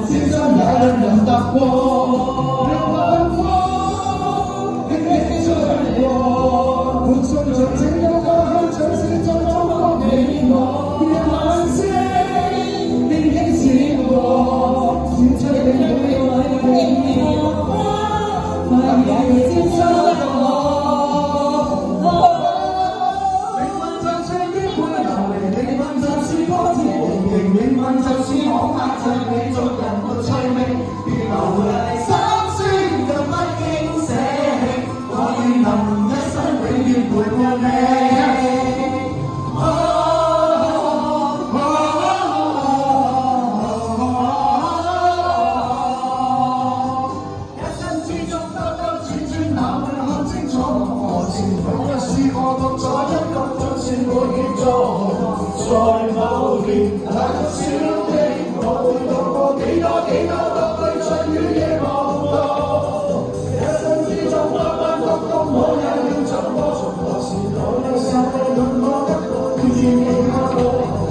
先生也能踏過，讓晚風輕輕吹過，伴隨着這優雅像是在觸摸你我，讓晚星輕輕閃過，閃出你每位花，萬夜接收我。命運就算顛沛流離，命運就是波折離奇，命運就是恐嚇着你做人沒趣味，如流離心酸卻不應捨棄，我願能一生永遠陪伴你。一生之中兜兜轉轉，哪會看清楚我前途？若是我獨坐一個，就算我願做，在某年那小的我會度過幾多樂趣春與夜望到，一生之中彎彎曲曲，我也要走過，從何時來有時論我一個偏偏未下路，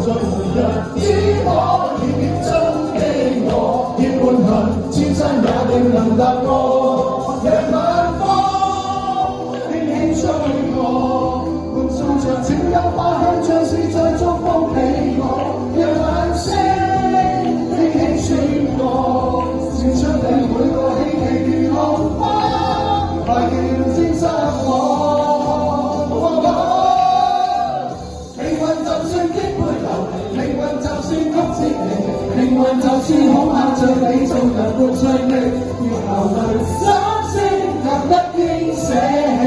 在每日只可熱烈中的我，要伴行千山也定能踏過，讓晚風輕輕吹過，伴隨着清幽花香，像是在祝福你我，讓晚星輕輕閃過，閃出你每個希冀如浪花，快叫沾濕我。命運就算顛沛流離，命運就算曲折離奇，命運就算恐嚇着你做人沒趣味，如流淚心聲更不應捨棄，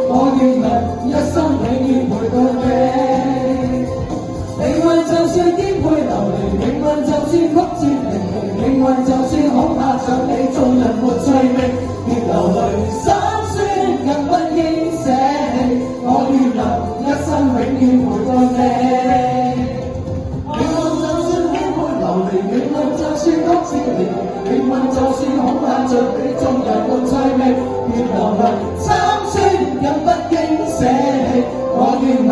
我願能一生永遠陪伴你。命運就算顛沛流離，命運就算曲折離奇，命運就算恐嚇着你做人沒趣味，如流淚心酸更不應捨棄，我願能一生永遠陪伴你。命運就算顛沛流離，命運就算曲折離奇，命運就算恐嚇着你做人沒趣味，如流淚心酸更不應捨棄，我願能